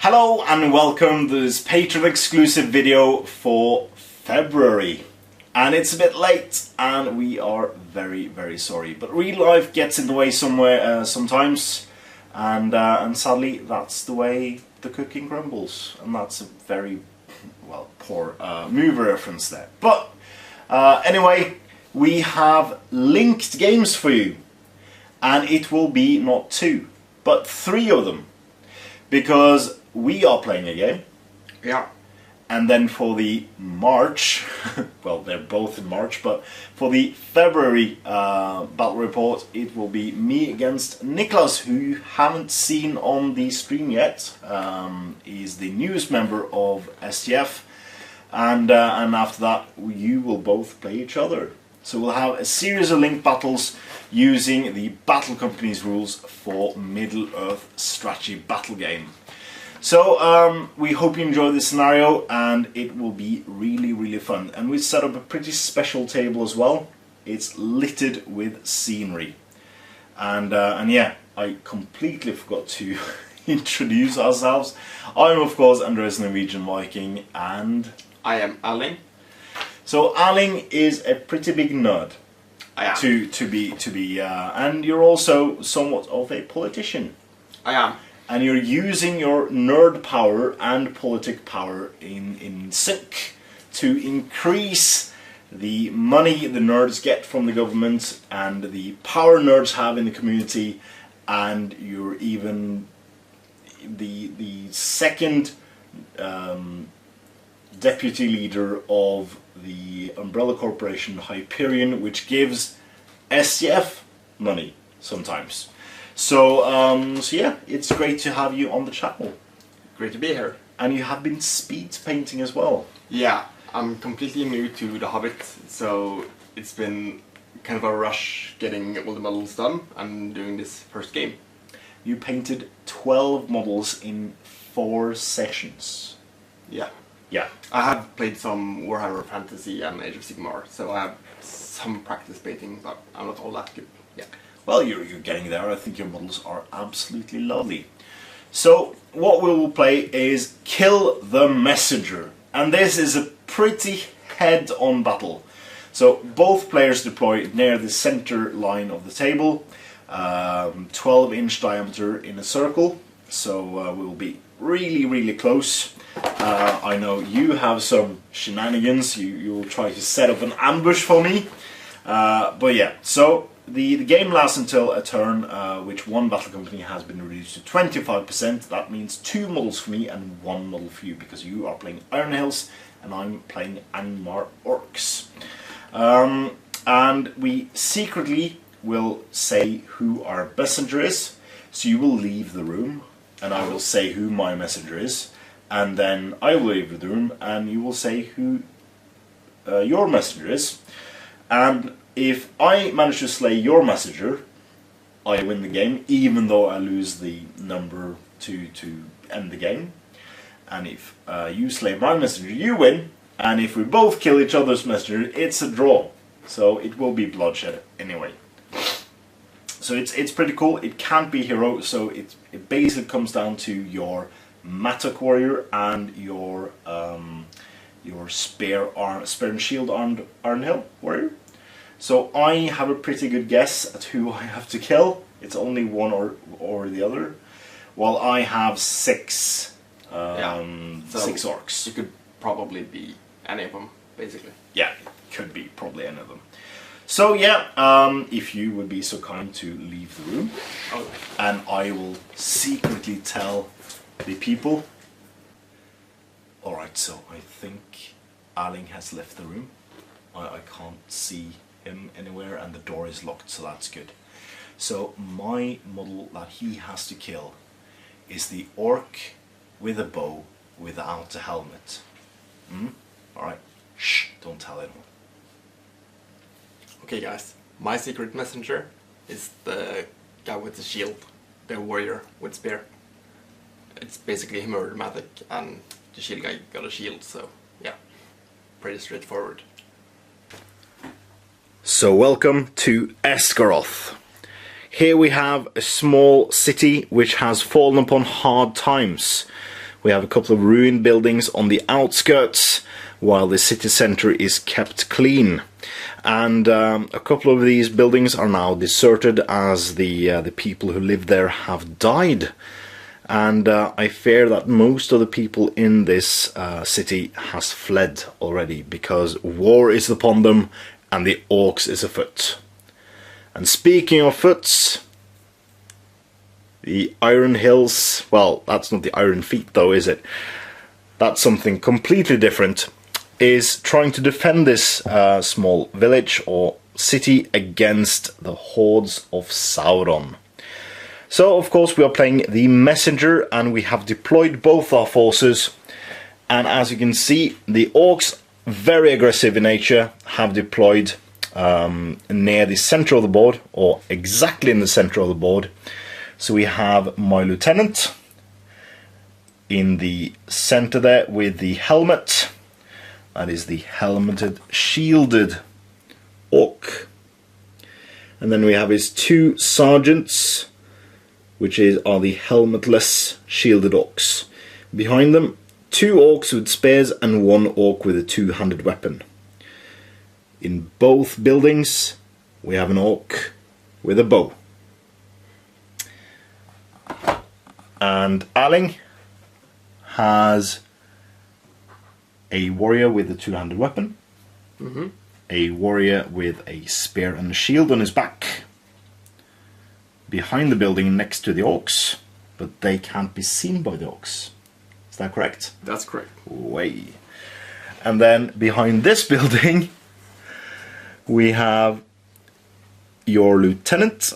Hello and welcome to this Patreon exclusive video for February. And it's a bit late and we are very sorry. But real life gets in the way sometimes and sadly that's the way the cooking crumbles. And that's a very, well, poor movie reference there. But anyway, we have linked games for you. And it will be not 2, but 3 of them. Because we are playing a game. Yeah. And then for the March, well, they're both in March, but for the February battle report, it will be me against Niklas, who you haven't seen on the stream yet. He's the newest member of STF, and after that, you will both play each other. So we'll have a series of linked battles using the Battle Company's rules for Middle-earth strategy battle game. So we hope you enjoy this scenario and it will be really fun. And we set up a pretty special table as well. It's littered with scenery. And yeah, I completely forgot to introduce ourselves. I'm of course Andreas Norwegian Viking and I am Erling. So Erling is a pretty big nerd. I am. To be and you're also somewhat of a politician. I am. And you're using your nerd power and politic power in sync to increase the money the nerds get from the government and the power nerds have in the community, and you're even the second deputy leader of the umbrella corporation Hyperion, which gives STF money sometimes. So, so yeah, it's great to have you on the channel. Great to be here. And you have been speed painting as well. Yeah, I'm completely new to The Hobbit, so it's been kind of a rush getting all the models done and doing this first game. You painted 12 models in 4 sessions. Yeah. Yeah. I have played some Warhammer Fantasy and Age of Sigmar, so I have some practice painting, but I'm not all that good. Yeah. Well, you're getting there. I think your models are absolutely lovely. So, what we will play is Kill the Messenger. And this is a pretty head-on battle. So, both players deploy near the center line of the table. 12-inch diameter in a circle. So, we will be really close. I know you have some shenanigans. You will try to set up an ambush for me. But yeah, so the game lasts until a turn, which one battle company has been reduced to 25%. That means 2 models for me and 1 model for you, because you are playing Iron Hills and I'm playing Angmar Orcs. And we secretly will say who our messenger is. So you will leave the room and I will say who my messenger is. And then I will leave the room and you will say who your messenger is. And if I manage to slay your messenger, I win the game, even though I lose the number to end the game. And if you slay my messenger, you win. And if we both kill each other's messenger, it's a draw. So it will be bloodshed anyway. So it's pretty cool. It can't be hero, so it basically comes down to your Mattock warrior and your spear and shield armed Arnhill warrior. So I have a pretty good guess at who I have to kill. It's only one or the other. While I have 6 6 orcs. It could probably be any of them, basically. Yeah, it could be probably any of them. So yeah, if you would be so kind to leave the room, and I will secretly tell the people. Alright, so I think Erling has left the room. I can't see him anywhere and the door is locked, so that's good. So my model that he has to kill is the orc with a bow without a helmet. Alright, shh, don't tell anyone. Okay guys, my secret messenger is the guy with the shield, the warrior with spear. It's basically him or Mattock, and the shield guy got a shield, so yeah, pretty straightforward. So welcome to Esgaroth. Here we have a small city which has fallen upon hard times. We have a couple of ruined buildings on the outskirts, while the city center is kept clean. And a couple of these buildings are now deserted as the people who live there have died. And I fear that most of the people in this city has fled already, because war is upon them and the orcs is afoot. And speaking of foots, the Iron Hills, well, that's not the Iron Feet though, is it? That's something completely different, is trying to defend this small village or city against the hordes of Sauron. So, of course, we are playing the Messenger, and we have deployed both our forces. And as you can see, the orcs, very aggressive in nature, have deployed near the center of the board, or exactly in the center of the board. So we have my lieutenant in the center there with the helmet. That is the helmeted, shielded orc. And then we have his two sergeants, which are the helmetless, shielded orcs. Behind them, two orcs with spears and one orc with a two-handed weapon. In both buildings, we have an orc with a bow. And Erling has a warrior with a two-handed weapon, a warrior with a spear and a shield on his back, behind the building next to the orcs, but they can't be seen by the orcs. Is that correct? That's correct. Way. And then behind this building, we have your lieutenant,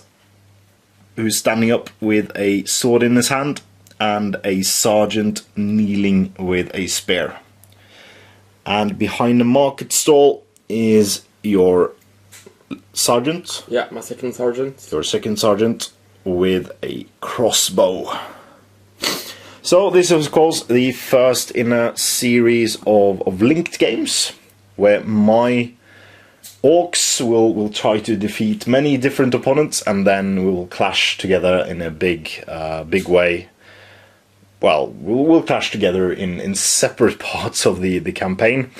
who's standing up with a sword in his hand, and a sergeant kneeling with a spear. And behind the market stall is your sergeant. Yeah, my second sergeant. Your second sergeant with a crossbow. So this is, of course, the first in a series of linked games where my orcs will try to defeat many different opponents, and then we'll clash together in a big way. Well, we'll clash together in separate parts of the campaign.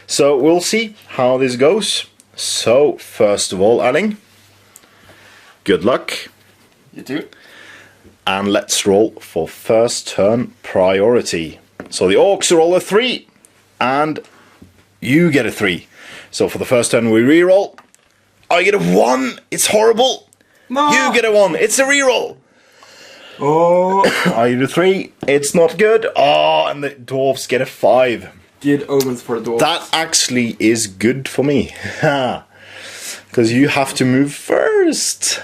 So we'll see how this goes. So, first of all, Erling, good luck. You too. And let's roll for first turn priority. So the orcs roll a 3, and you get a 3. So for the first turn we reroll. I get a 1. It's horrible. No. You get a 1. It's a reroll. Oh. I get a 3. It's not good. Oh, and the dwarves get a 5. Good omens for the dwarves. That actually is good for me. Because you have to move first.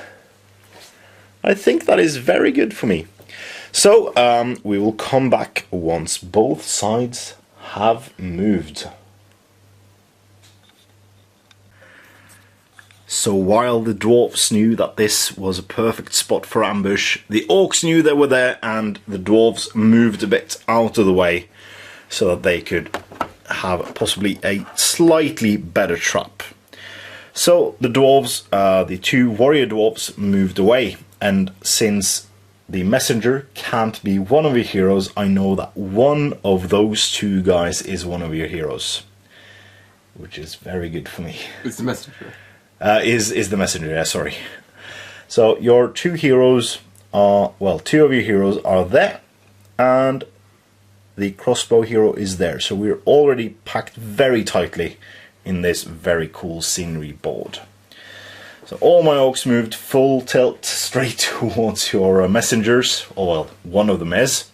I think that is very good for me. So, we will come back once both sides have moved. So while the dwarves knew that this was a perfect spot for ambush, the orcs knew they were there, and the dwarves moved a bit out of the way so that they could have possibly a slightly better trap. So the dwarves, the two warrior dwarves, moved away, and since the messenger can't be one of your heroes, I know that one of those two guys is one of your heroes, which is very good for me. It's the messenger. Is the messenger, yeah, sorry. So your two heroes are, well, two of your heroes are there, and the crossbow hero is there. So we're already packed very tightly in this very cool scenery board. So all my orcs moved full tilt straight towards your messengers, or well, one of them is,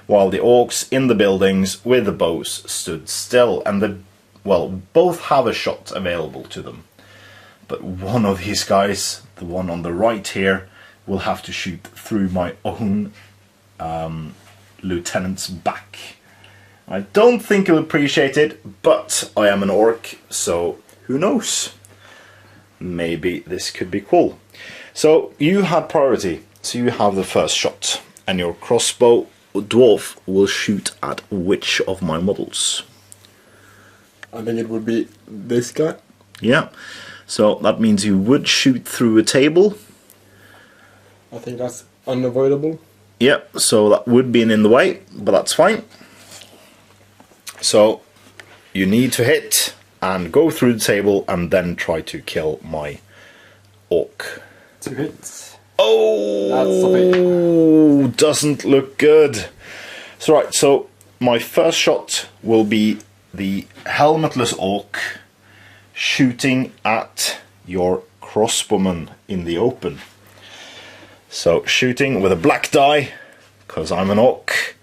while the orcs in the buildings with the bows stood still, and both have a shot available to them. But one of these guys, the one on the right here, will have to shoot through my own lieutenant's back. I don't think he'll appreciate it, but I am an orc, so who knows? Maybe this could be cool. So you had priority, so you have the first shot, and your crossbow dwarf will shoot at which of my models? I think it would be this guy. Yeah. So that means you would shoot through a table. I think that's unavoidable. Yep, so that would be in the way, but that's fine. So you need to hit and go through the table and then try to kill my orc. 2 hits. Oh, That's a fail. Doesn't look good. So right, so my first shot will be the helmetless orc shooting at your crossbowman in the open. So shooting with a black die, because I'm an orc,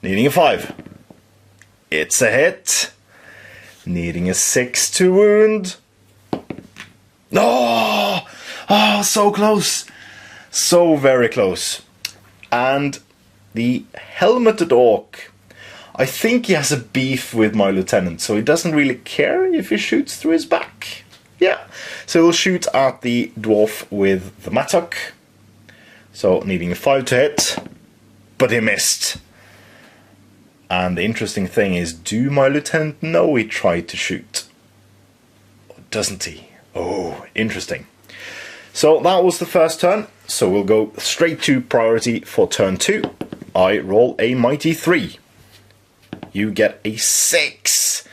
needing a 5. It's a hit. Needing a 6 to wound. Oh, so close. So very close. And the helmeted orc, I think he has a beef with my lieutenant, so he doesn't really care if he shoots through his back. Yeah, so he'll shoot at the dwarf with the mattock. So needing a 5 to hit, but he missed. And the interesting thing is, do my lieutenant know he tried to shoot? Doesn't he? Oh, interesting. So that was the first turn, so we'll go straight to priority for turn 2. I roll a mighty 3. You get a 6.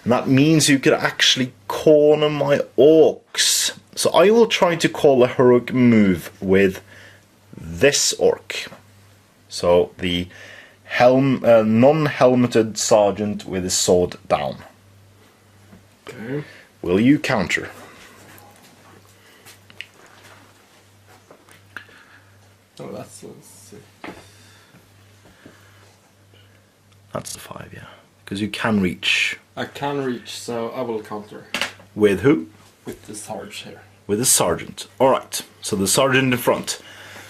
And that means you could actually corner my orcs. So I will try to call a heroic move with this orc. So the non-helmeted sergeant with his sword down. Okay. Will you counter? Oh, that's a 6. That's the 5, yeah. Because you can reach. I can reach, so I will counter. With who? With the sarge here. With the sergeant. Alright, so the sergeant in front.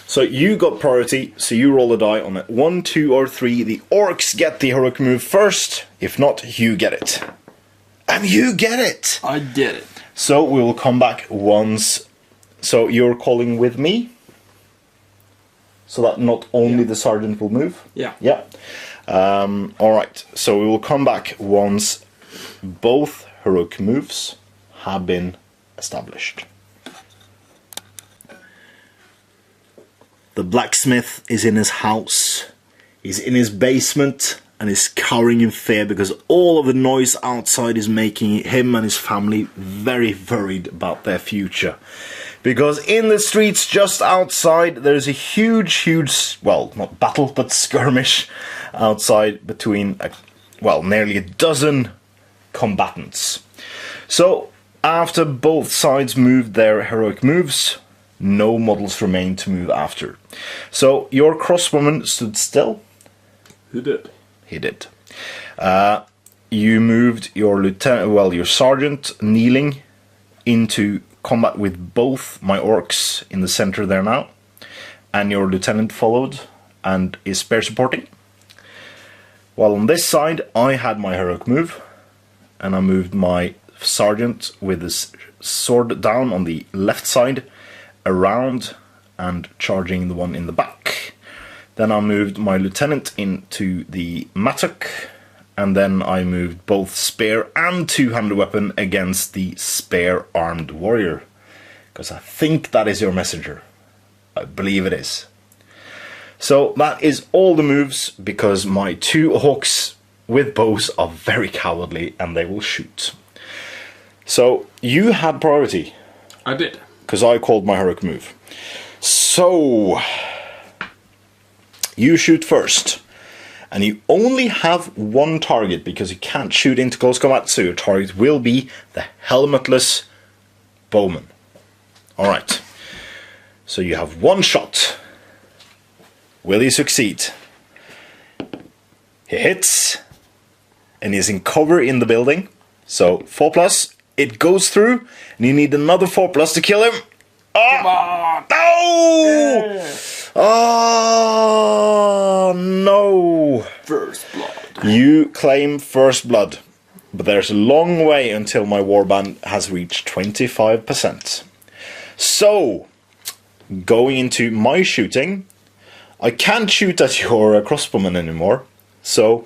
So you got priority, so you roll a die on it. 1, 2, or 3. The orcs get the heroic move first. If not, you get it. And you get it! I did it. So we will come back once. So you're calling with me? So that not only the sergeant will move? Yeah. Yeah. Alright, so we will come back once both heroic moves have been established. The blacksmith is in his house. He's in his basement and is cowering in fear because all of the noise outside is making him and his family very worried about their future. Because in the streets just outside there's a huge, well, not battle, but skirmish outside between, nearly a dozen combatants. So, after both sides moved their heroic moves, no models remain to move after. So your crossbowman stood still. Who did? He did. You moved your your sergeant kneeling into combat with both my orcs in the center there now, and your lieutenant followed and is spear supporting. While on this side, I had my heroic move, and I moved my sergeant with his sword down on the left side, around and charging the one in the back. Then I moved my lieutenant into the mattock, and then I moved both spear and two-handed weapon against the spear-armed warrior. Because I think that is your messenger. I believe it is. So that is all the moves, because my 2 orcs with bows are very cowardly and they will shoot. So you had priority. I did. Because I called my heroic move. So you shoot first. And you only have 1 target, because you can't shoot into close combat, so your target will be the helmetless bowman. Alright. So you have 1 shot. Will he succeed? He hits. And he's in cover in the building. So 4+. It goes through, and you need another 4+ to kill him. Come on! No! Yeah. Oh, no. First blood. You claim first blood, but there's a long way until my warband has reached 25%. So, going into my shooting, I can't shoot at your crossbowman anymore. So,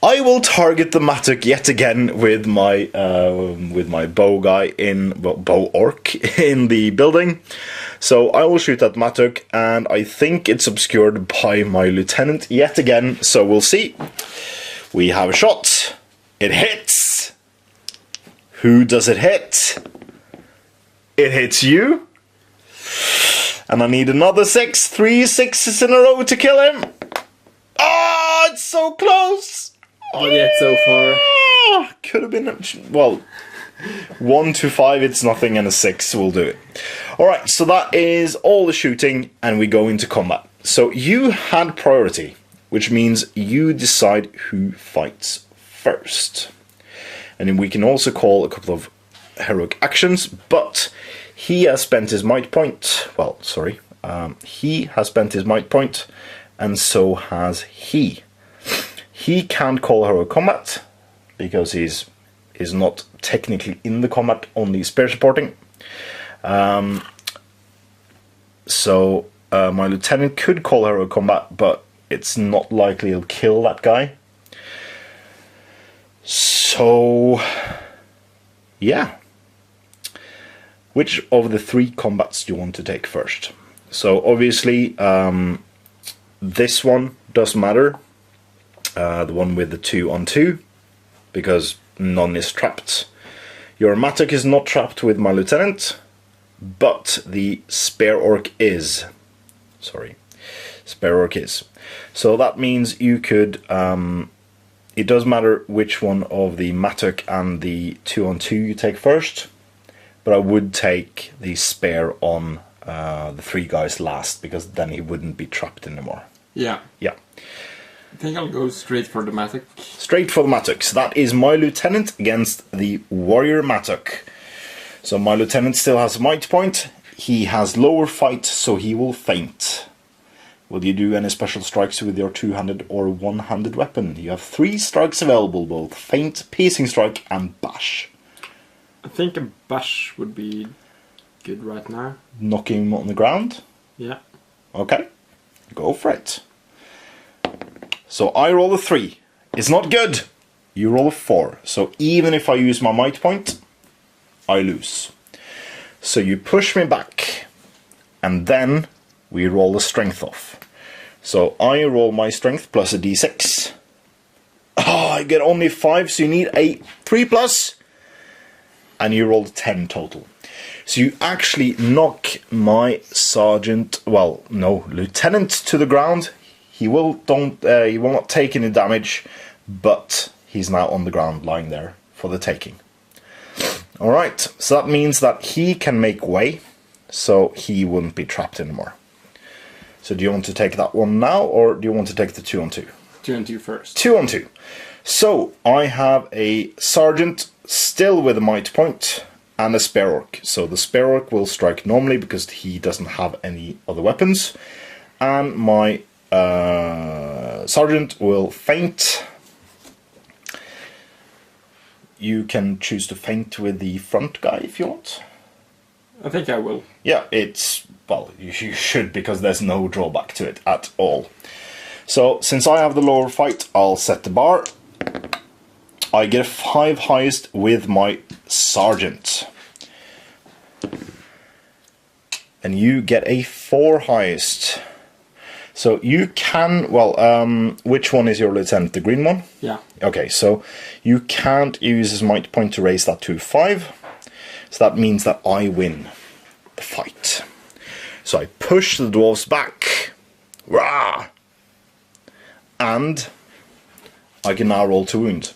I will target the mattock yet again with my bow guy bow orc in the building. So I will shoot at mattock, and I think it's obscured by my lieutenant yet again. So we'll see. We have a shot. It hits. Who does it hit? It hits you. And I need another 6. 3 6s in a row to kill him. Oh, it's so close. Not yet so far. Could have been, well, 1 to 5, it's nothing, and a 6 will do it. Alright, so that is all the shooting, and we go into combat. So you had priority, which means you decide who fights first. And then we can also call a couple of heroic actions, but he has spent his might point. Well, sorry. He has spent his might point, and so has he. He can't call heroic combat, because he's not technically in the combat, only spear supporting. So my lieutenant could call heroic combat, but it's not likely he'll kill that guy. So, yeah. Which of the 3 combats do you want to take first? So obviously, this one does matter. The one with the 2-on-2, because none is trapped. Your mattock is not trapped with my lieutenant, but the spear orc is. Sorry, spear orc is. So that means you could. It does matter which one of the mattock and the 2-on-2 you take first, but I would take the spear on the 3 guys last, because then he wouldn't be trapped anymore. Yeah. Yeah. I think I'll go straight for the mattock. Straight for the mattock. So that is my lieutenant against the warrior mattock. So my lieutenant still has a might point. He has lower fight, so he will feint. Will you do any special strikes with your 2-handed or 1-handed weapon? You have 3 strikes available, both feint, piercing strike, and bash. I think a bash would be good right now. Knocking him on the ground? Yeah. Okay, go for it. So I roll a 3. It's not good. You roll a 4. So even if I use my might point, I lose. So you push me back, and then we roll the strength off. So I roll my strength plus a d6. Oh, I get only 5, so you need a 3 plus. And you roll 10 total. So you actually knock my sergeant, well, no, lieutenant to the ground. He will not take any damage, but he's now on the ground, lying there for the taking. Alright, so that means that he can make way, so he wouldn't be trapped anymore. So do you want to take that one now, or do you want to take the 2-on-2? 2-on-2 first. 2-on-2. So I have a sergeant still with a might point and a spear orc. So the spear orc will strike normally because he doesn't have any other weapons, and my sergeant will feint. You can choose to feint with the front guy if you want. I think I will. Yeah, well, you should, because there's no drawback to it at all. So, since I have the lower fight, I'll set the bar. I get a 5 highest with my sergeant. And you get a 4 highest. So you can, well, which one is your lieutenant? The green one? Yeah. Okay, so you can't use his might point to raise that to 5. So that means that I win the fight. So I push the dwarves back. Rah! And I can now roll to wound.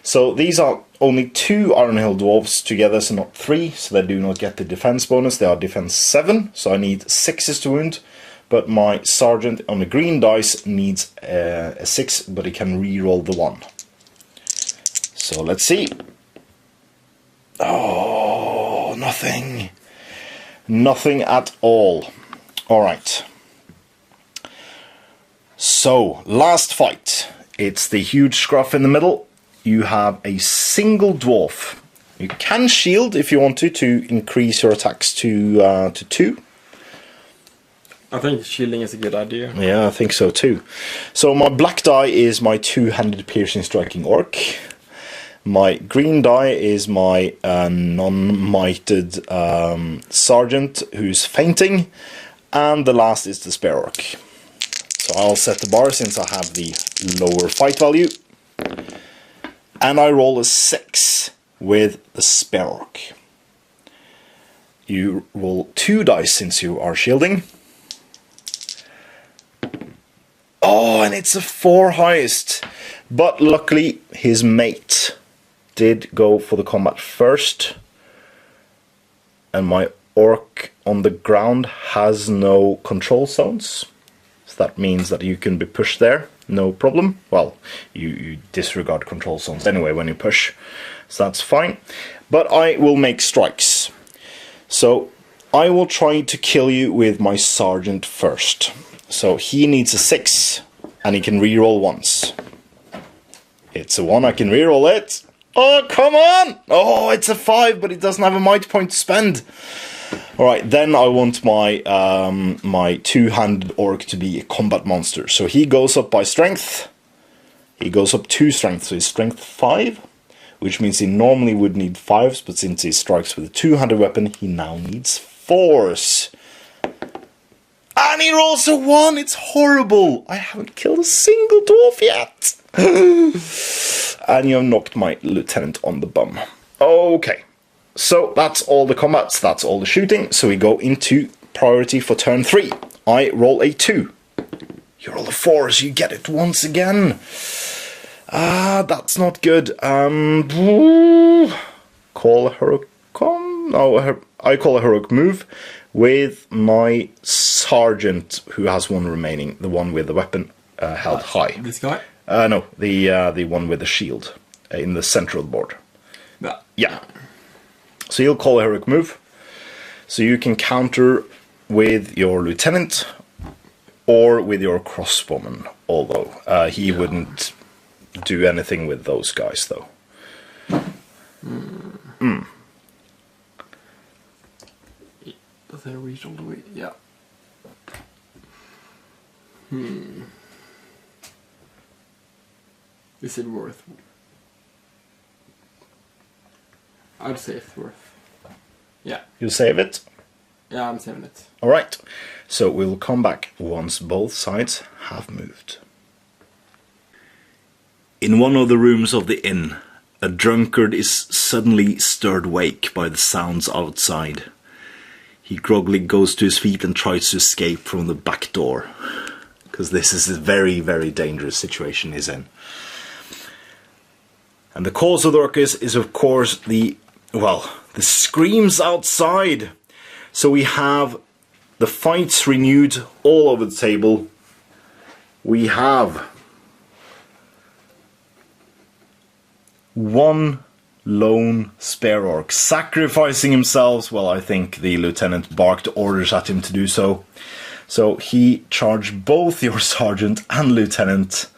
So these are only 2 Iron Hill dwarves together, so not 3. So they do not get the defense bonus. They are defense 7. So I need 6s to wound. But my sergeant on the green dice needs a 6, but he can re-roll the 1. So let's see. Oh, nothing. Nothing at all. Alright. So, last fight. It's the huge scruff in the middle. You have a single dwarf. You can shield if you want to increase your attacks to 2. I think shielding is a good idea. Yeah, I think so too. So my black die is my two-handed piercing striking orc. My green die is my non-mighted sergeant who's fainting. And the last is the spare orc. So I'll set the bar since I have the lower fight value. And I roll a 6 with the spare orc. You roll 2 dice since you are shielding. Oh, and it's a 4 highest. But luckily his mate did go for the combat first. And my orc on the ground has no control zones. So that means that you can be pushed there, no problem. Well, you disregard control zones anyway when you push, so that's fine. But I will make strikes. So I will try to kill you with my sergeant first. So he needs a 6, and he can reroll once. It's a 1, I can reroll it. Oh, come on! Oh, it's a 5, but it doesn't have a might point to spend. Alright, then I want my my two-handed orc to be a combat monster. So he goes up by strength. He goes up 2 strength, so he's strength 5. Which means he normally would need 5s, but since he strikes with a two-handed weapon, he now needs 4s. And he rolls a 1! It's horrible! I haven't killed a single dwarf yet! And you have knocked my lieutenant on the bum. Okay. So that's all the combats, that's all the shooting. So we go into priority for turn 3. I roll a 2. You roll a 4, so you get it once again. That's not good. Call a heroic... No, I call a heroic move with my sergeant, who has 1 remaining. The one with the weapon held high. This guy? No, the one with the shield in the center of the board. Yeah. So you'll call a heroic move. So you can counter with your lieutenant or with your crossbowman. Although he wouldn't do anything with those guys, though. Does it reach all the way? Yeah. Is it worth? I'd say it's worth. Yeah. You save it? Yeah, I'm saving it. Alright. So we'll come back once both sides have moved. In one of the rooms of the inn, a drunkard is suddenly stirred awake by the sounds outside. He groggily goes to his feet and tries to escape from the back door. Because this is a very, very dangerous situation he's in. And the cause of the ruckus is, of course, the screams outside. So we have the fights renewed all over the table. We have one lone spare orc sacrificing himself. Well, I think the lieutenant barked orders at him to do so. So he charged both your sergeant and lieutenant.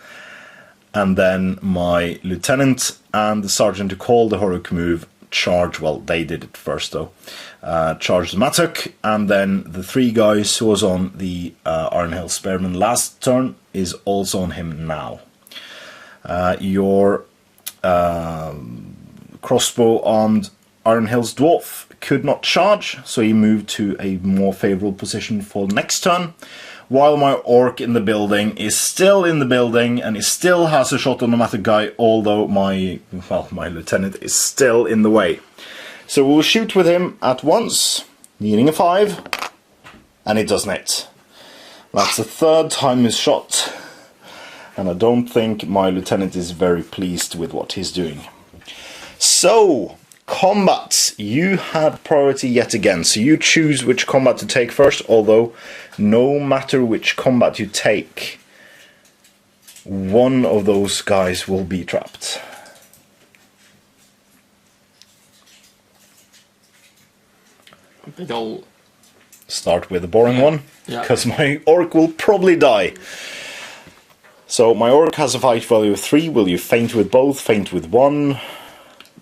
And then my lieutenant and the sergeant who called the heroic move charge, well, they did it first though, charged the Mattock, and then the 3 guys who was on the Iron Hill Spearman last turn is also on him now. Your crossbow-armed Iron Hill's dwarf could not charge, so he moved to a more favourable position for next turn. While my orc in the building is still in the building and he still has a shot on the Mattock guy, although my lieutenant is still in the way. So we'll shoot with him at once, needing a 5, and it doesn't hit. That's the 3rd time he's shot, and I don't think my lieutenant is very pleased with what he's doing. So, combats. You had priority yet again, so you choose which combat to take first, although no matter which combat you take, one of those guys will be trapped. I think I'll start with the boring one, Yeah. because my orc will probably die. So my orc has a fight value of 3. Will you faint with both? Faint with 1?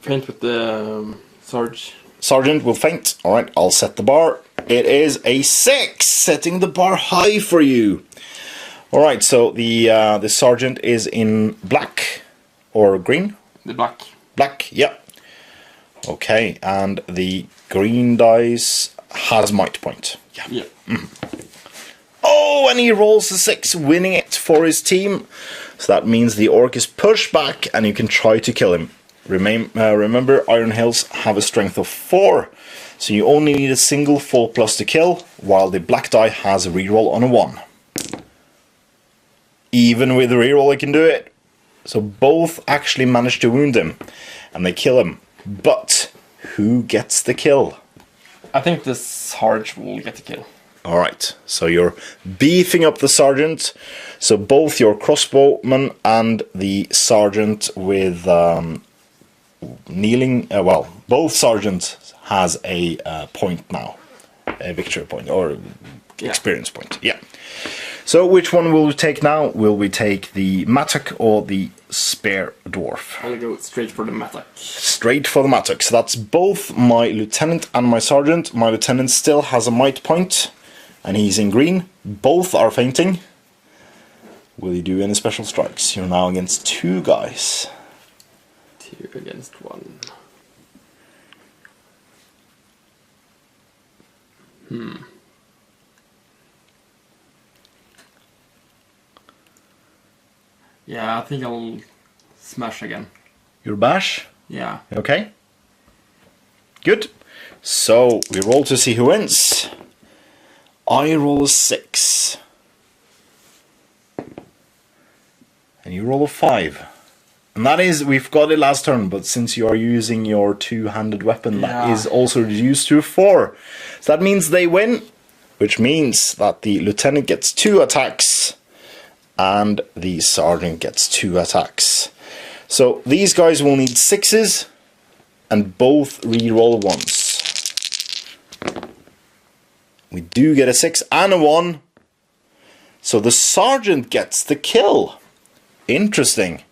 Faint with the Sarge. Sergeant will feint. Alright, I'll set the bar. It is a 6, setting the bar high for you. Alright, so the Sergeant is in black or green? The black. Black, yep. Okay, and the green dice has might point. Yeah. Oh, and he rolls a 6, winning it for his team. So that means the orc is pushed back and you can try to kill him. Remember, Iron Hills have a strength of 4. So you only need a single 4+ to kill, while the black die has a reroll on a 1. Even with the reroll I can do it. So both actually manage to wound him. And they kill him. But who gets the kill? I think the Sarge will get the kill. Alright, so you're beefing up the Sergeant. So both your crossbowman and the Sergeant with kneeling, well, both Sergeants has a point now. A victory point, or experience point, yeah. So which one will we take now? Will we take the Mattock or the Spear Dwarf? I'll go straight for the Mattock. Straight for the Mattock. So that's both my Lieutenant and my Sergeant. My Lieutenant still has a might point, and he's in green. Both are fainting. Will you do any special strikes? You're now against 2 guys. 2 against 1. Yeah, I think I'll smash again. Your bash? Yeah. Okay. Good. So we roll to see who wins. I roll a 6. And you roll a 5. And that is, we've got it last turn, but since you are using your 2-handed weapon, that is also reduced to 4. So that means they win, which means that the Lieutenant gets 2 attacks and the Sergeant gets 2 attacks. So these guys will need 6s and both reroll 1s. We do get a 6 and a 1. So the Sergeant gets the kill. Interesting.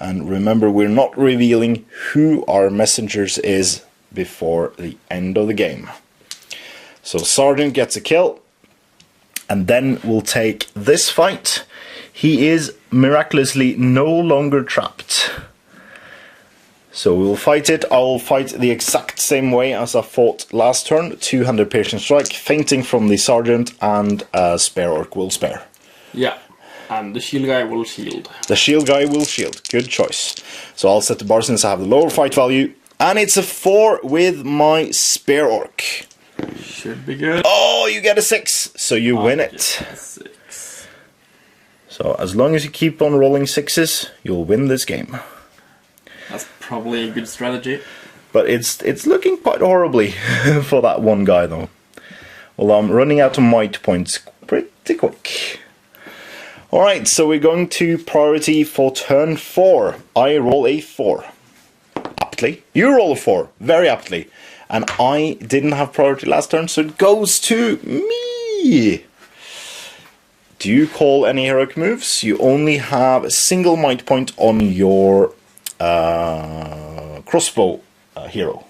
And remember, we're not revealing who our messengers is before the end of the game. So Sergeant gets a kill. And then we'll take this fight. He is miraculously no longer trapped. So we'll fight it. I'll fight the exact same way as I fought last turn. 200 piercing strike, fainting from the Sergeant, and Spare Orc will spare. Yeah. And the shield guy will shield. The shield guy will shield. Good choice. So I'll set the bar since I have the lower fight value. And it's a 4 with my Spare Orc. Should be good. Oh, you get a 6. So you win it. 6. So as long as you keep on rolling 6s, you'll win this game. That's probably a good strategy. But it's looking quite horribly for that one guy though. Well, I'm running out of might points pretty quick. Alright, so we're going to priority for turn 4. I roll a 4. Aptly. You roll a 4. Very aptly. And I didn't have priority last turn, so it goes to me. Do you call any heroic moves? You only have a single might point on your crossbow hero.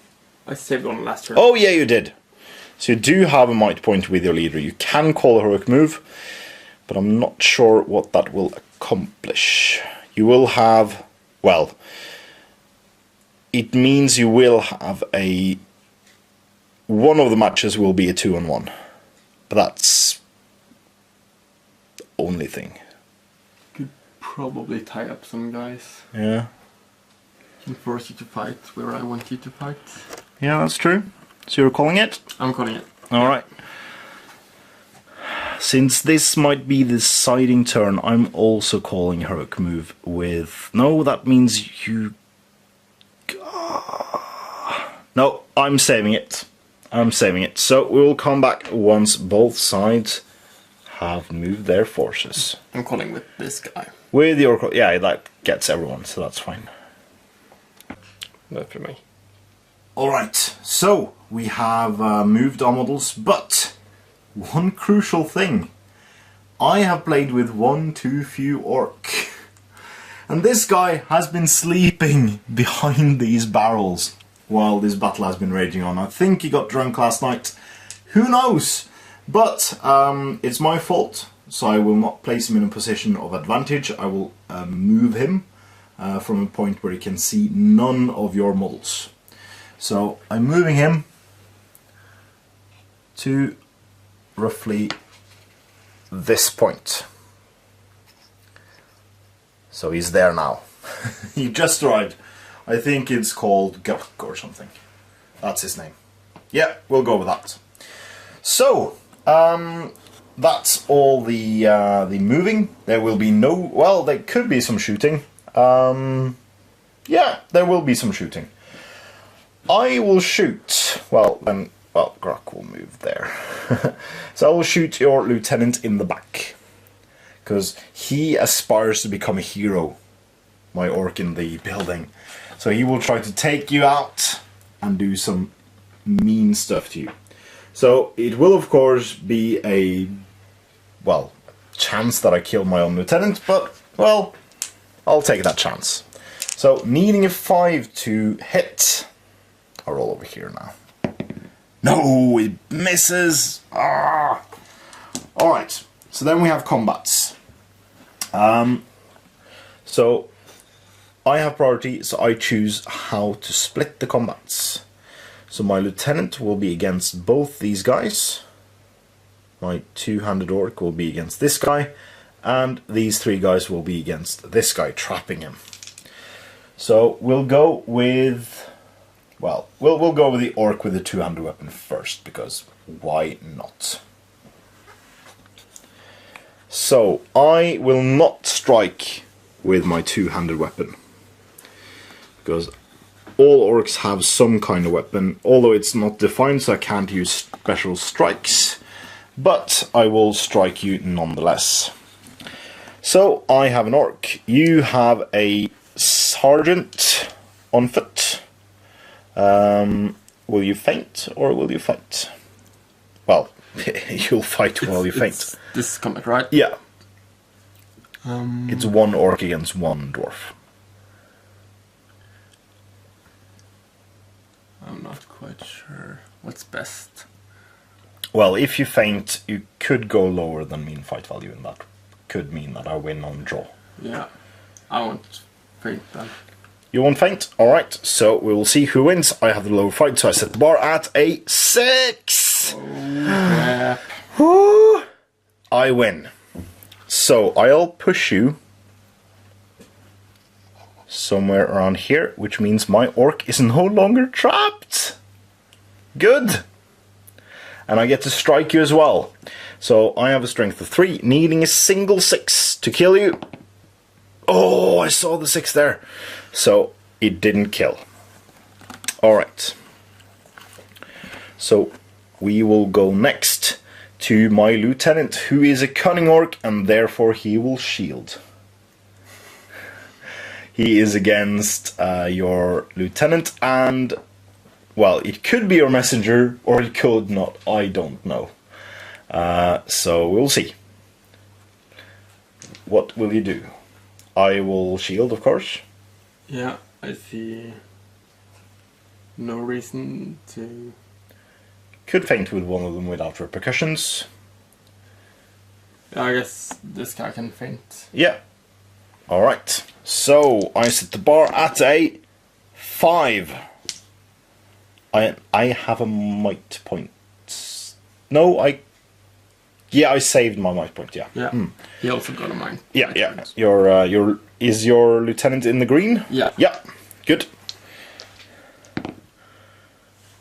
I saved one last turn. Oh yeah, you did. So you do have a might point with your leader. You can call a heroic move, but I'm not sure what that will accomplish. You will have, well, it means you will have a, one of the matches will be a 2-on-1. But that's the only thing. Could probably tie up some guys. Yeah. And force you to fight where I want you to fight. Yeah, that's true. So you're calling it? I'm calling it. Alright. Since this might be the deciding turn, I'm also calling heroic move with... No, that means you... No, I'm saving it. I'm saving it. So we'll come back once both sides have moved their forces. I'm calling with this guy. With your... Yeah, that gets everyone, so that's fine. Not for me. Alright, so we have moved our models, but one crucial thing. I have played with one too few orc. And this guy has been sleeping behind these barrels while this battle has been raging on. I think he got drunk last night. Who knows? But it's my fault, so I will not place him in a position of advantage. I will move him from a point where he can see none of your models. So I'm moving him to roughly this point. So he's there now. He just arrived. I think it's called Gurk or something. That's his name. Yeah, we'll go with that. So, that's all the moving. There will be no... Well, there could be some shooting. Yeah, there will be some shooting. I will shoot... Well, then... Well, Gurk will move there. So I will shoot your lieutenant in the back. Because he aspires to become a hero. My orc in the building. So he will try to take you out and do some mean stuff to you. So it will of course be a, well, chance that I kill my own lieutenant, but, well, I'll take that chance. So needing a 5 to hit. I'll roll over here now. No, it misses. Ah. Alright, so then we have combats. So I have priority, so I choose how to split the combats. So my lieutenant will be against both these guys. My two-handed orc will be against this guy. And these three guys will be against this guy, trapping him. So we'll go with... Well, we'll go with the orc with the two-handed weapon first, because why not? So I will not strike with my two-handed weapon. Because all orcs have some kind of weapon, although it's not defined, so I can't use special strikes. But I will strike you nonetheless. So I have an orc. You have a sergeant on foot. Will you faint or will you fight? Well, you'll fight while you faint. This is combat, right? Yeah. It's one orc against one dwarf. I'm not quite sure what's best. Well, if you faint, you could go lower than mean fight value, and that could mean that I win on draw. Yeah, I won't faint then. You won't faint? Alright, so we will see who wins. I have the lower fight, so I set the bar at a 6! Oh, crap. Woo! I win. So I'll push you somewhere around here, which means my orc is no longer trapped. Good. And I get to strike you as well. So I have a strength of 3, needing a single 6 to kill you. Oh, I saw the 6 there. So it didn't kill. Alright. So we will go next to my lieutenant, who is a cunning orc, and therefore he will shield. He is against your lieutenant, and, well, it could be your messenger, or it could not, I don't know. So we'll see. What will you do? I will shield, of course. Yeah, I see no reason to... Could faint with one of them without repercussions. Yeah, I guess this guy can faint. Yeah. Alright. So, I set the bar at a 5. I have a might point. No, yeah, I saved my might point, yeah. Yeah, he also got a mine. Yeah, yeah. Is your lieutenant in the green? Yeah. Yeah, good.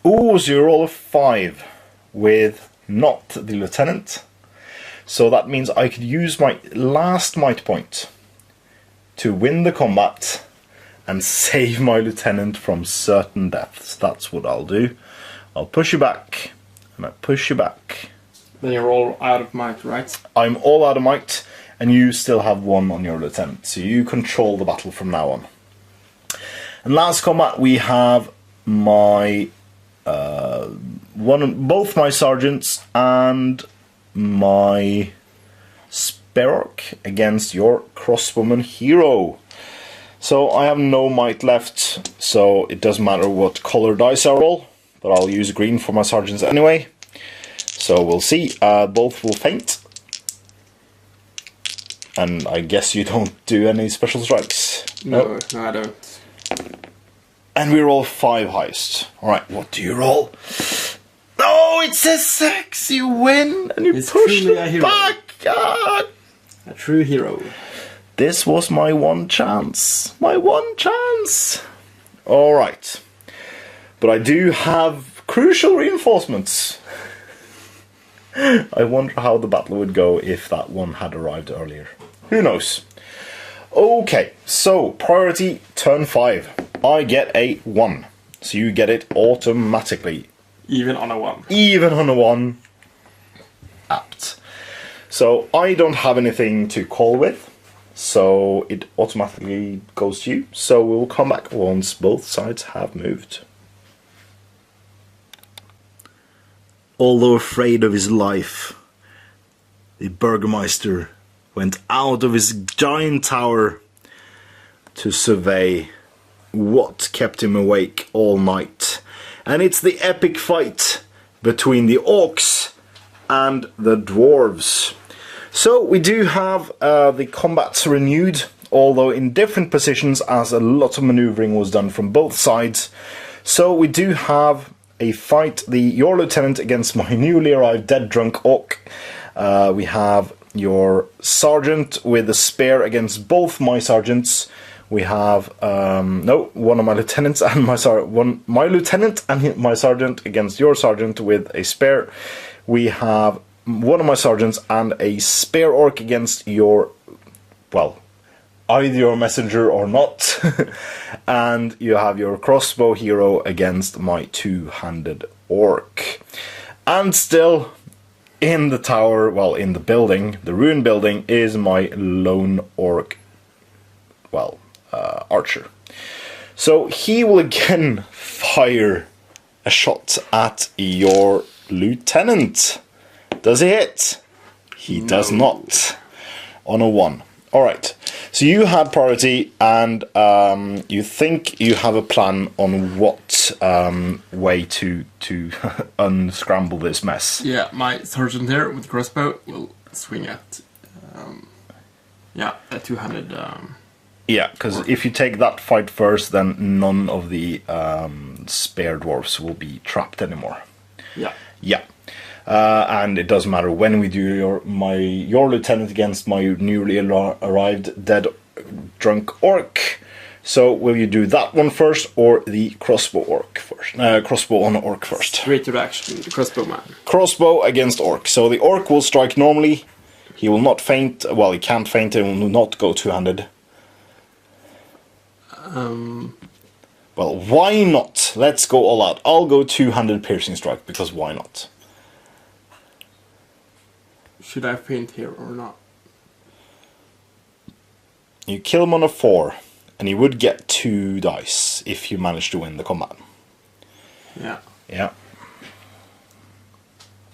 Ooh, so you roll a 5 with not the lieutenant. So that means I could use my last might point to win the combat and save my lieutenant from certain deaths. That's what I'll do. I'll push you back, and I push you back. Then you're all out of might, right? I'm all out of might, and you still have 1 on your lieutenant, so you control the battle from now on. And last combat we have my both my sergeants and my spear orc against your crossbowman hero. So I have no might left, so it doesn't matter what color dice I roll, but I'll use green for my sergeants anyway. So we'll see. Both will faint. And I guess you don't do any special strikes? No, I don't. And we roll 5 highest. Alright, what do you roll? Oh, it's a 6! You win! And you He's push truly it a hero. back! God. A true hero. This was my one chance. My one chance! Alright. But I do have crucial reinforcements. I wonder how the battle would go if that one had arrived earlier. Who knows? Okay, so priority turn 5. I get a 1. So you get it automatically. Even on a 1. Even on a 1. Apt. So I don't have anything to call with. So it automatically goes to you. So we'll come back once both sides have moved. Although afraid of his life, the Burgermeister went out of his giant tower to survey what kept him awake all night. And it's the epic fight between the orcs and the dwarves. So we do have the combats renewed, although in different positions as a lot of maneuvering was done from both sides. So we do have a fight, your lieutenant against my newly arrived dead drunk orc. We have your sergeant with a spear against both my sergeants. We have one of my lieutenants and my lieutenant and my sergeant against your sergeant with a spear. We have one of my sergeants and a spear orc against your, well, either your messenger or not. And you have your crossbow hero against my two-handed orc. And still in the tower, well, in the building, the ruined building, is my lone orc, well, archer. So he will again fire a shot at your lieutenant. Does he hit? He does not. On a 1. Alright, so you had priority, and you think you have a plan on what way to unscramble this mess. Yeah, my sergeant here with crossbow will swing at, a two-handed... Yeah, because if you take that fight first, then none of the spare dwarves will be trapped anymore. Yeah. Yeah. And it doesn't matter when we do your lieutenant against my newly arrived dead drunk orc. So will you do that one first or the crossbow orc first? Crossbow on orc first. Straight to the action, the crossbow man. Crossbow against orc. So the orc will strike normally. He will not feint. Well, he can't feint. He will not go two-handed. Well, why not? Let's go all out. I'll go two-handed piercing strike because why not? Should I feint here or not? You kill him on a 4, and you would get 2 dice if you manage to win the combat. Yeah. Yeah.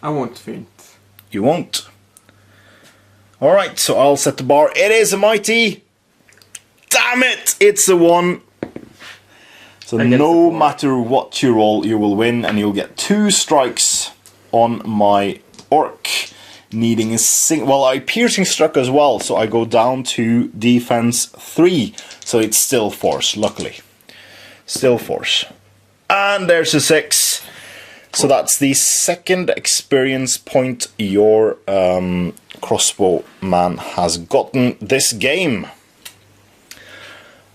I won't feint. You won't. Alright, so I'll set the bar. It is a mighty... Damn it! It's a 1. So no matter what you roll, you will win, and you'll get 2 strikes on my orc. Needing a piercing struck as well, so I go down to defense 3. So it's still force, luckily. Still force. And there's a 6. So that's the second experience point your crossbow man has gotten this game.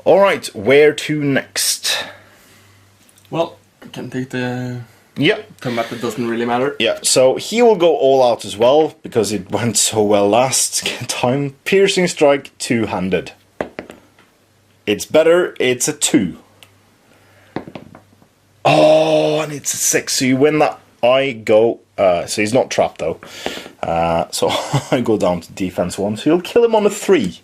Alright, where to next? Well, I can take the... Yeah. Combat that doesn't really matter. Yeah, so he will go all out as well, because it went so well last time. Piercing strike, two-handed. It's better, it's a 2. Oh, and it's a 6, so you win that. I go, so he's not trapped though. So I go down to defense 1, so you'll kill him on a 3.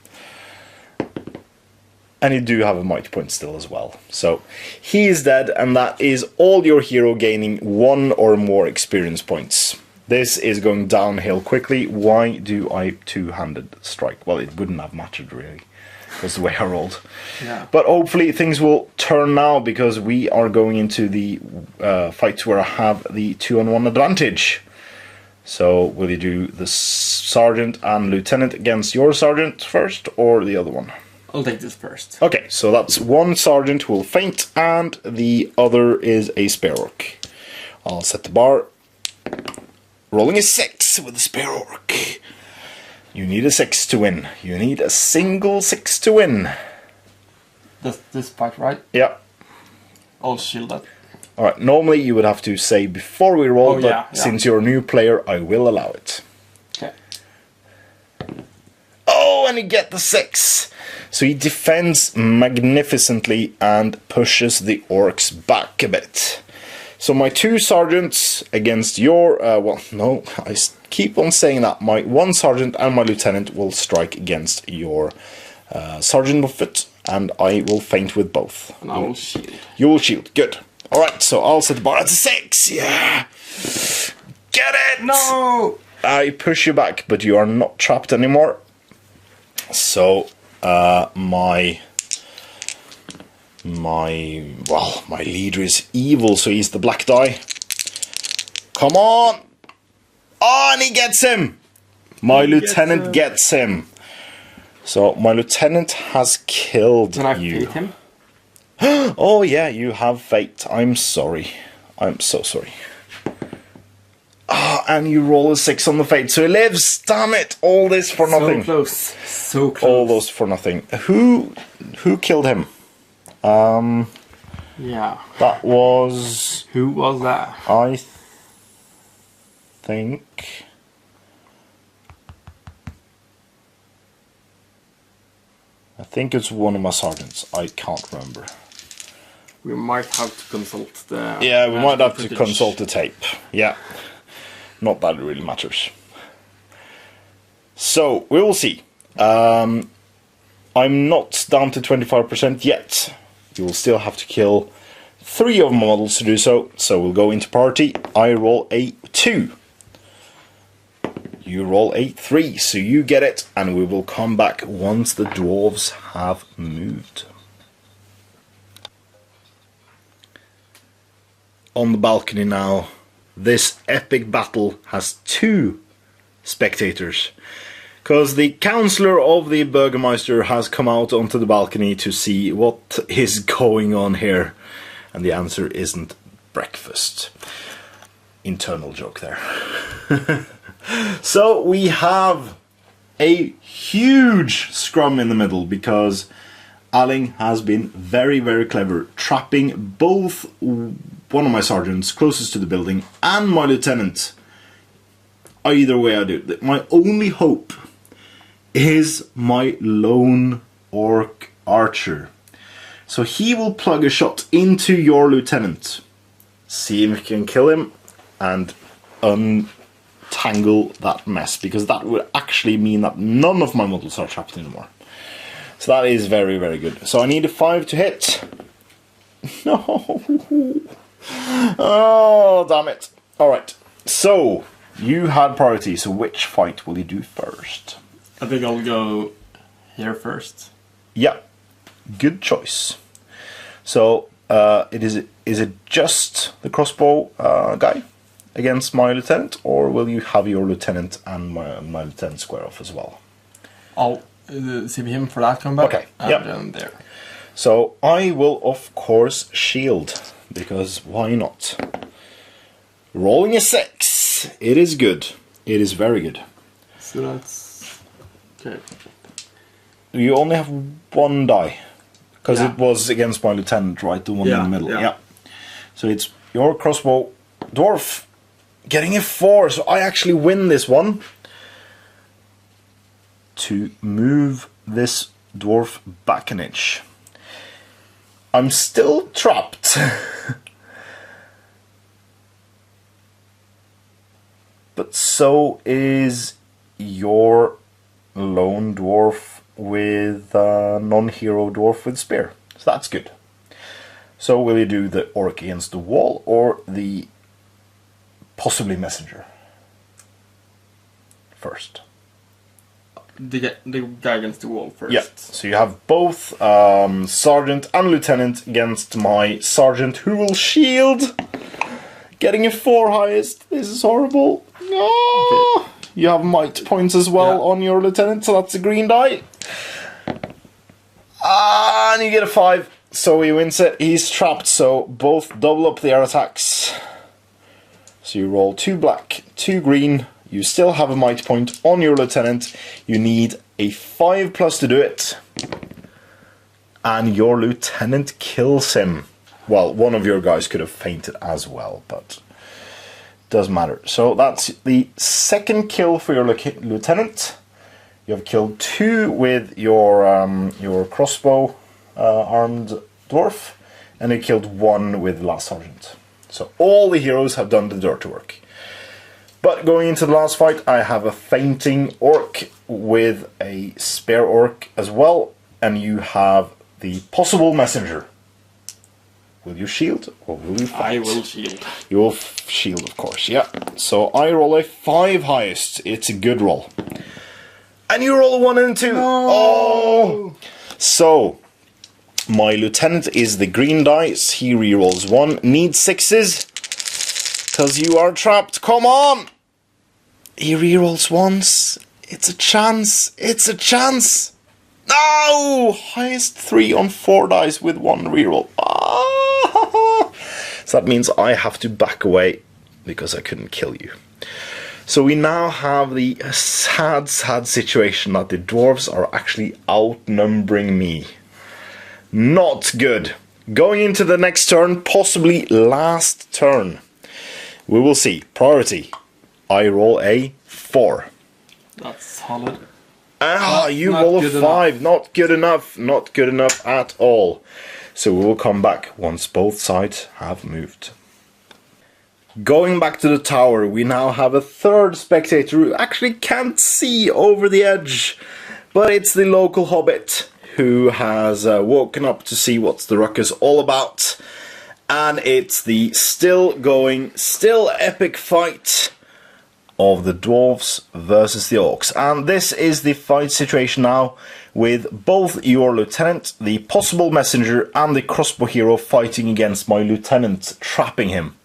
And you do have a might point still as well. So he is dead, and that is all your hero gaining 1 or more experience points. This is going downhill quickly. Why do I two-handed strike? Well, it wouldn't have mattered really. was the way I rolled. Yeah. But hopefully things will turn now, because we are going into the fight where I have the 2-on-1 advantage. So will you do the sergeant and lieutenant against your sergeant first, or the other one? I'll take this first. Okay, so that's one sergeant who will faint, and the other is a spare orc. I'll set the bar. Rolling a 6 with the spare orc. You need a 6 to win. You need a single 6 to win. This fight, right? Yeah. I'll shield that. Alright, normally you would have to say before we roll, but yeah. since you're a new player, I will allow it. Okay. Oh, and you get the 6! So he defends magnificently and pushes the orcs back a bit. So my 2 sergeants against your... well, no, I keep on saying that. My 1 sergeant and my lieutenant will strike against your sergeant of foot, and I will feint with both. And I will shield. You will shield, good. Alright, so I'll set the bar at a 6, yeah! Get it! No! I push you back, but you are not trapped anymore. So, my leader is evil, so he's the black die. Come on! Oh, and he gets him! My lieutenant gets him. So, my lieutenant has killed Can I you. feed him? Oh yeah, you have fate. I'm sorry. I'm so sorry. Ah, and you roll a 6 on the fate, so he lives. Damn it! All this for nothing. So close. So close. All those for nothing. Who killed him? Yeah. That was... Who was that? I think... I think it's one of my sergeants. I can't remember. We might have to consult the... Yeah, we might have to footage. consult the tape. Yeah. Not that it really matters. So, we will see. I'm not down to 25% yet. You will still have to kill 3 of my models to do so. So we'll go into party. I roll a 2. You roll a 3, so you get it, and we will come back once the dwarves have moved. On the balcony now, this epic battle has 2 spectators, because the councillor of the Burgermeister has come out onto the balcony to see what is going on here, and the answer isn't breakfast. Internal joke there. So we have a huge scrum in the middle, because Erling has been very, very clever, trapping both one of my sergeants closest to the building and my lieutenant. Either way I do it. My only hope is my lone orc archer. So he will plug a shot into your lieutenant. See if you can kill him and untangle that mess, because that would actually mean that none of my models are trapped anymore. So that is very, very good. So I need a 5 to hit. No. Oh, damn it. Alright, so you had priority, so which fight will you do first? I think I'll go here first. Yeah, good choice. So, is it just the crossbow guy against my lieutenant, or will you have your lieutenant and my lieutenant square off as well? I'll save him for that combat. Okay, and yep. then there. So I will of course shield, because why not? Rolling a 6. It is good. It is very good. So that's okay. You only have 1 die, because Yeah. it was against my lieutenant, right? The one in the middle. Yeah. So it's your crossbow dwarf getting a 4. So I actually win this one. To move this dwarf back an inch. I'm still trapped. But so is your lone dwarf with non-hero dwarf with spear. So that's good. So will you do the orc against the wall, or the possibly messenger first? the guy against the wall first. Yeah, so you have both Sergeant and Lieutenant against my Sergeant, who will shield. Getting a 4 highest. This is horrible. Oh, okay. You have might points as well on your Lieutenant, so that's a green die. And you get a 5. So he wins it. He's trapped, so both double up the air attacks. So you roll 2 black, 2 green. You still have a might point on your Lieutenant. You need a 5+ to do it. And your Lieutenant kills him. Well, one of your guys could have fainted as well, but it doesn't matter. So that's the second kill for your Lieutenant. You have killed 2 with your crossbow armed dwarf, and you killed 1 with the last sergeant. So all the heroes have done the dirty work. But going into the last fight, I have a fainting orc with a spare orc as well, and you have the possible messenger. Will you shield or will you fight? I will shield. You will shield, of course, yeah. So I roll a 5 highest. It's a good roll. And you roll a 1 and a 2. No. Oh! So, my Lieutenant is the green dice. He rerolls 1. Needs 6s. Because you are trapped. Come on! He rerolls once. It's a chance. It's a chance. No! Highest 3 on 4 dice with 1 reroll. Ah! So that means I have to back away because I couldn't kill you. So we now have the sad, sad situation that the dwarves are actually outnumbering me. Not good. Going into the next turn, possibly last turn. We will see. Priority. I roll a 4. That's solid. Ah, you roll a 5. Not good enough. Not good enough at all. So we will come back once both sides have moved. Going back to the tower, we now have a third spectator who actually can't see over the edge. But it's the local hobbit who has woken up to see what's the ruckus all about. And it's the still going, still epic fight of the dwarves versus the orcs. And this is the fight situation now with both your Lieutenant, the possible messenger, and the crossbow hero fighting against my Lieutenant, trapping him.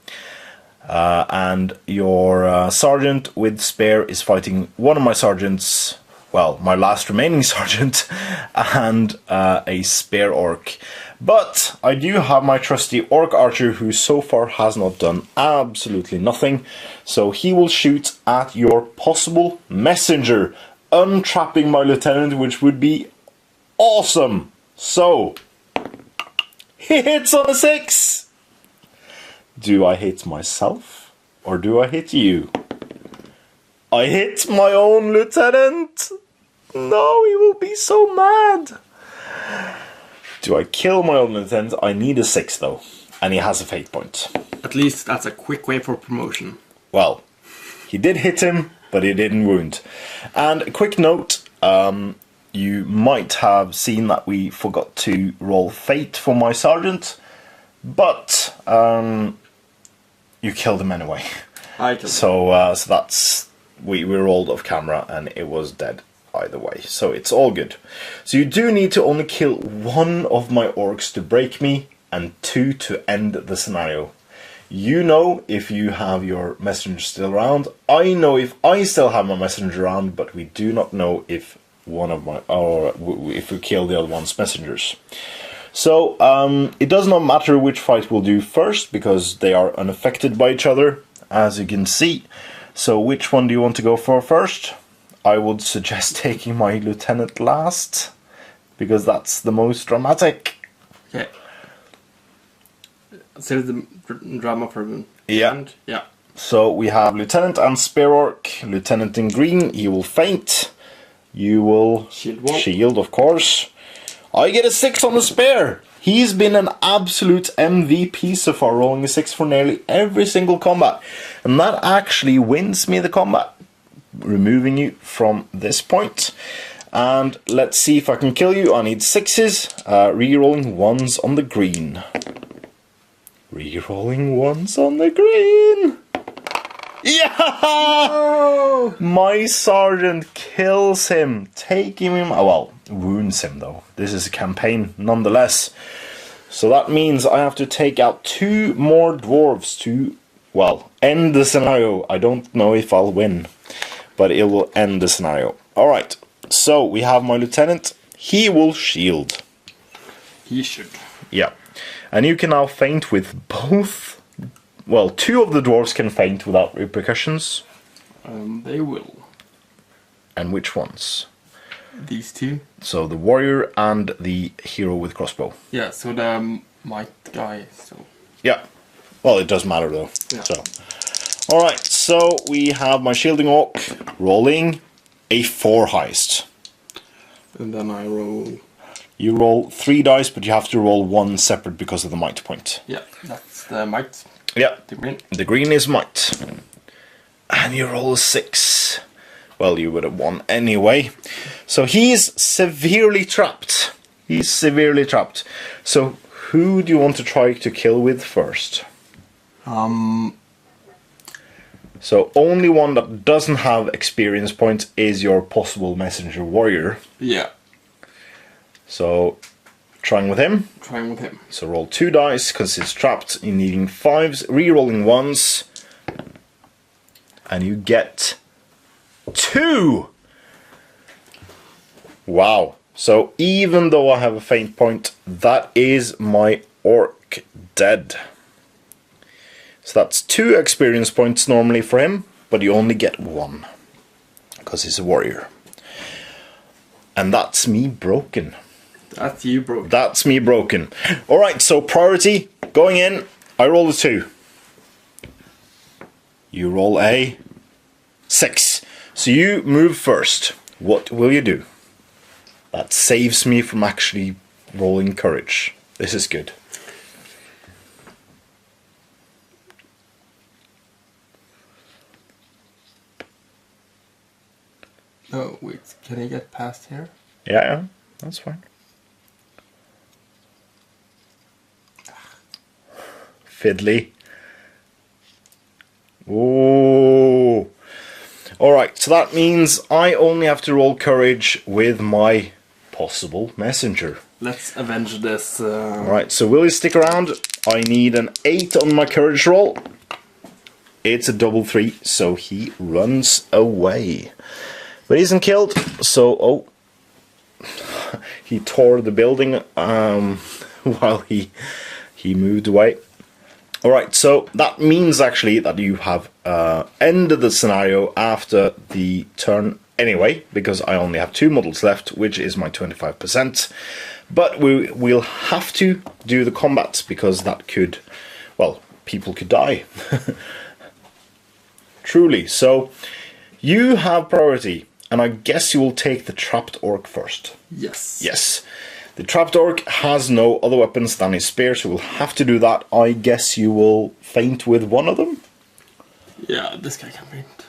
And your Sergeant with spear is fighting one of my Sergeants, well, my last remaining Sergeant, and a spare orc. But I do have my trusty orc archer who so far has not done absolutely nothing. So he will shoot at your possible messenger, untrapping my Lieutenant, which would be awesome. So, he hits on a 6. Do I hit myself or do I hit you? I hit my own Lieutenant. No, he will be so mad. Do I kill my own Lieutenant? I need a 6 though, and he has a fate point. At least that's a quick way for promotion. Well, he did hit him, but he didn't wound. And a quick note, you might have seen that we forgot to roll fate for my Sergeant, but you killed him anyway. I killed him. So that's, we rolled off camera and it was dead either way, so it's all good. So you do need to only kill 1 of my orcs to break me and 2 to end the scenario. You know if you have your messenger still around. I know if I still have my messenger around, but we do not know if one of my, or if we kill the other one's messengers. So it does not matter which fight we'll do first because they are unaffected by each other, as you can see. So which one do you want to go for first? I would suggest taking my Lieutenant last, because that's the most dramatic. Okay. Save the drama for the end. Yeah. So we have Lieutenant and Spear Orc. Lieutenant in green, he will faint. You will shield, of course. I get a 6 on the Spear. He's been an absolute MVP so far, rolling a 6 for nearly every single combat. And that actually wins me the combat, removing you from this point. And let's see if I can kill you. I need 6s, re-rolling 1s on the green. Re-rolling 1s on the green. Yeah! Oh! My sergeant kills him, taking him. Oh, well, wounds him though. This is a campaign nonetheless. So that means I have to take out 2 more dwarves to, well, end the scenario. I don't know if I'll win, but it will end the scenario. Alright, so we have my lieutenant. He will shield. He should. Yeah. And you can now feint with both. Well, 2 of the dwarves can feint without repercussions. They will. And which ones? These 2. So the warrior and the hero with crossbow. Yeah, so the might guy, so... Yeah. Well, it doesn't matter though. Yeah. So. Alright, so we have my shielding orc rolling a 4 heist. And then I roll... You roll 3 dice, but you have to roll 1 separate because of the might point. Yeah, that's the might. Yeah. The green. The green is might. And you roll a 6. Well, you would have won anyway. So he's severely trapped. He's severely trapped. So who do you want to try to kill with first? So only one that doesn't have experience points is your possible messenger warrior. Yeah. So trying with him. Trying with him. So roll 2 dice because he's trapped. You're needing 5s, re-rolling 1s. And you get 2! Wow. So even though I have a feint point, that is my orc dead. So that's 2 experience points normally for him, but you only get 1. Because he's a warrior. And that's me broken. That's you broken. That's me broken. Alright, so priority, going in, I roll a 2. You roll a 6. So you move first. What will you do? That saves me from actually rolling courage. This is good. Oh, wait, can I get past here? Yeah, that's fine. Fiddly. Ooh. Alright, so that means I only have to roll courage with my possible messenger. Let's avenge this. Alright, so will you stick around? I need an 8 on my courage roll. It's a double 3, so he runs away. But he isn't killed, so... Oh. He tore the building while he moved away. Alright, so that means actually that you have ended the scenario after the turn anyway, because I only have 2 models left, which is my 25%. But we'll have to do the combat, because that could, well, people could die. Truly. So, you have priority, and I guess you will take the trapped orc first. Yes. Yes. The trapped orc has no other weapons than his spear, so we'll have to do that. I guess you will feint with one of them? Yeah, this guy can paint.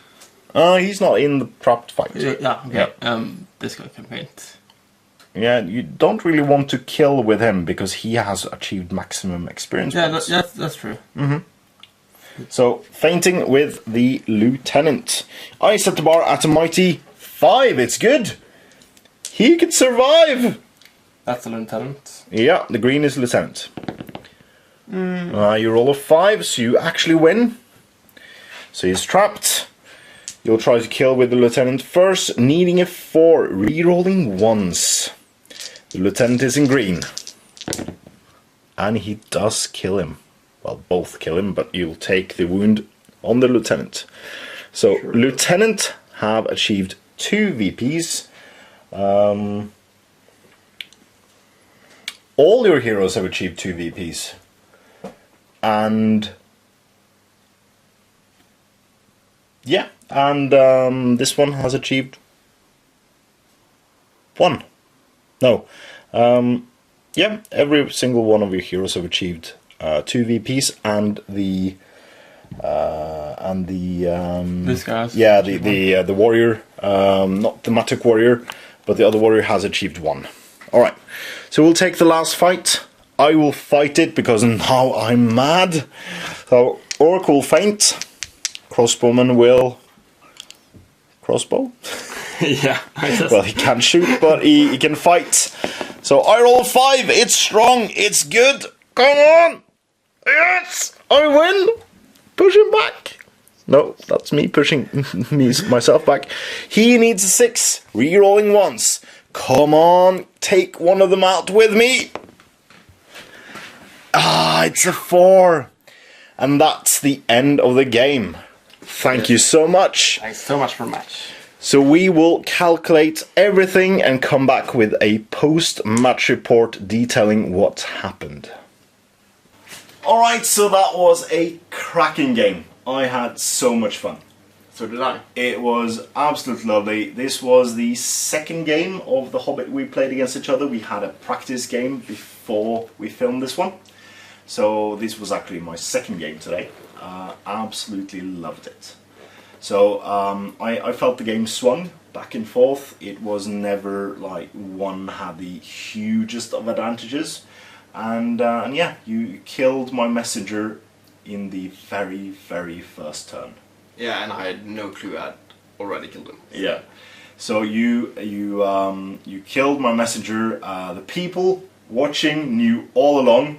He's not in the trapped fight. Yeah, okay. Yeah. This guy can paint. Yeah, you don't really want to kill with him, because he has achieved maximum experience points. That's true. So, feinting with the lieutenant. I set the bar at a mighty 5. It's good. He could survive. That's the lieutenant. Yeah, the green is lieutenant. You roll a 5, so you actually win. So he's trapped. You'll try to kill with the lieutenant first, needing a 4, re-rolling 1s. The lieutenant is in green. And he does kill him. Well, both kill him, but you'll take the wound on the lieutenant. So, sure. Lieutenant have achieved 2 VPs. All your heroes have achieved 2 VPs. And... yeah, and this one has achieved 1. No. Yeah, every single one of your heroes have achieved 2 VPs, and the this guy's the warrior, not the Matic warrior, but the other warrior has achieved 1. Alright, so we'll take the last fight. I will fight it because now I'm mad. So Orc will feint. crossbowman will crossbow. Yeah, I guess. Well, he can shoot, but he can fight. So I roll 5. It's strong. It's good. Come on. Yes, I win. Push him back. No, that's me pushing myself back. He needs a 6. Rerolling once. Come on, take one of them out with me. Ah, it's a 4. And that's the end of the game. Thank you so much. Thanks so much for the match. So we will calculate everything and come back with a post-match report detailing what happened. Alright, so that was a cracking game. I had so much fun. So did I. It was absolutely lovely. This was the second game of The Hobbit we played against each other. We had a practice game before we filmed this one. So this was actually my second game today. Absolutely loved it. So I felt the game swung back and forth. It was never like one had the hugest of advantages. And yeah, you killed my messenger in the very, very first turn. Yeah, and I had no clue I'd already killed him. Yeah. So you killed my messenger. The people watching knew all along,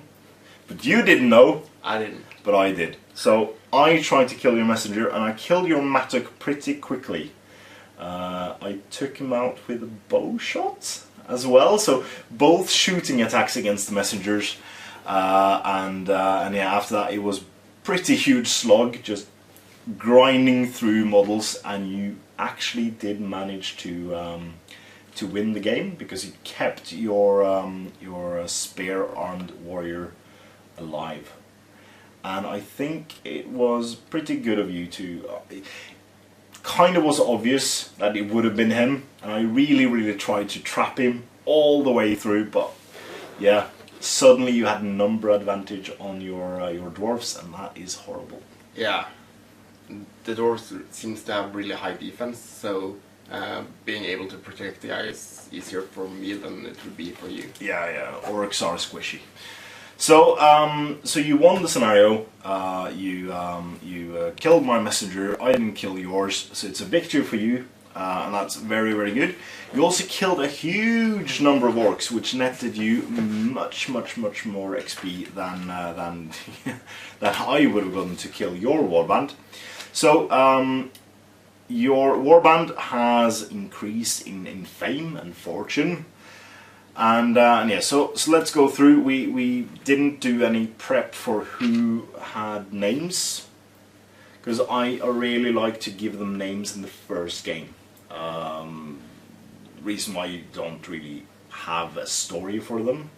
but you didn't know. I didn't. But I did. So I tried to kill your messenger, and I killed your mattock pretty quickly. I took him out with a bow shot as well. So both shooting attacks against the messengers, and yeah, after that it was pretty huge slog, just grinding through models, and you actually did manage to win the game because you kept your spear-armed warrior alive. And I think it was pretty good of you to... It kind of was obvious that it would have been him, and I really tried to trap him all the way through, but yeah, suddenly you had a number advantage on your dwarves, and that is horrible. Yeah. The dwarves seems to have really high defense, so being able to protect the guy is easier for me than it would be for you. Yeah, orcs are squishy. So, so you won the scenario. You killed my messenger. I didn't kill yours, so it's a victory for you, and that's very good. You also killed a huge number of orcs, which netted you much more XP than than I would have gotten to kill your warband. So, your warband has increased in fame and fortune. And yeah, so let's go through. We didn't do any prep for who had names, because I really like to give them names in the first game. Reason why you don't really have a story for them,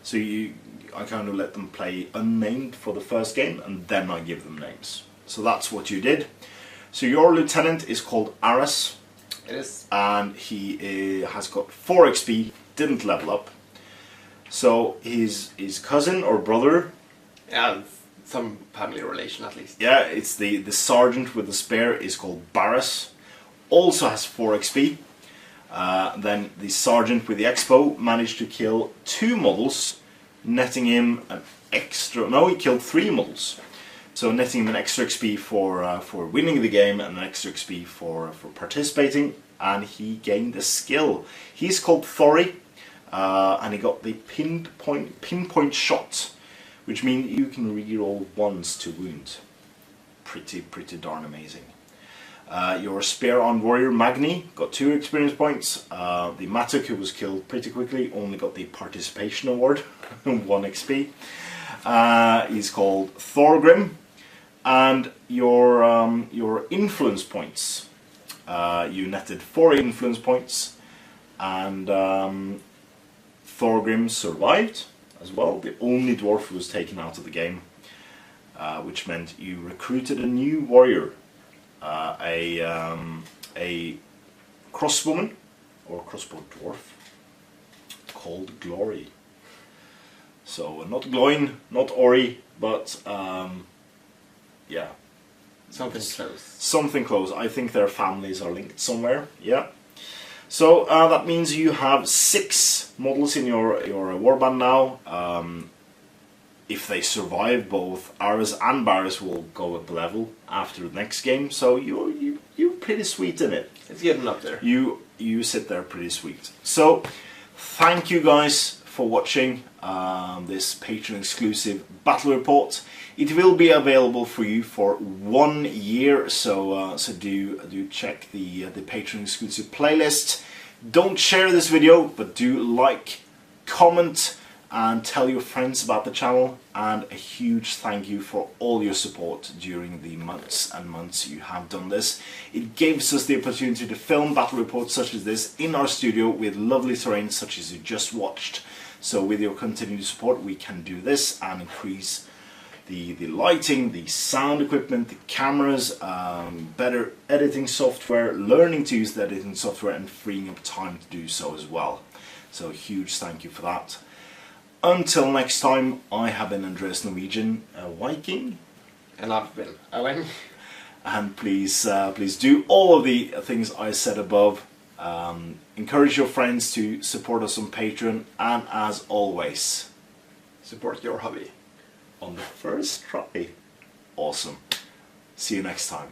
so I kind of let them play unnamed for the first game, and then I give them names. So that's what you did. So your lieutenant is called Aras. It is. And he has got 4 XP. Didn't level up. So his cousin or brother, Yeah, some family relation at least. yeah, it's the sergeant with the spear, is called Barras, also has 4 XP. Then the sergeant with the expo managed to kill 2 models, netting him an extra, no, he killed 3 models, so netting him an extra XP for winning the game and an extra XP for participating, and he gained a skill. He's called Thori. And he got the pinpoint shot, which means you can reroll once to wound. Pretty darn amazing. Your spear-armed warrior Magni got 2 experience points. The mattock, who was killed pretty quickly, only got the participation award, 1 XP. He's called Thorgrim, and your influence points. You netted 4 influence points, and Thorgrim survived as well, the only dwarf who was taken out of the game, which meant you recruited a new warrior, a crossbowman or crossbow dwarf called Glory. So not Gloin, not Ori, but yeah, Something close. something close. I think their families are linked somewhere. Yeah. So that means you have 6 models in your warband now. if they survive, both Aris and Baris will go up a level after the next game. So you're pretty sweet in it. It's getting up there. You sit there pretty sweet. So thank you guys for watching this Patreon exclusive battle report. It will be available for you for 1 year, so do check the Patreon exclusive playlist. Don't share this video, but do like, comment, and tell your friends about the channel. And a huge thank you for all your support during the months and months you have done this. It gives us the opportunity to film battle reports such as this in our studio with lovely terrain such as you just watched. So with your continued support we can do this and increase the lighting, the sound equipment, the cameras, better editing software, learning to use the editing software, and freeing up time to do so as well. So a huge thank you for that. Until next time, I have been Andreas Norwegian, Viking. And I've been Erling. And please do all of the things I said above. Encourage your friends to support us on Patreon, and as always, Support your hobby. on the first try. Awesome. See you next time.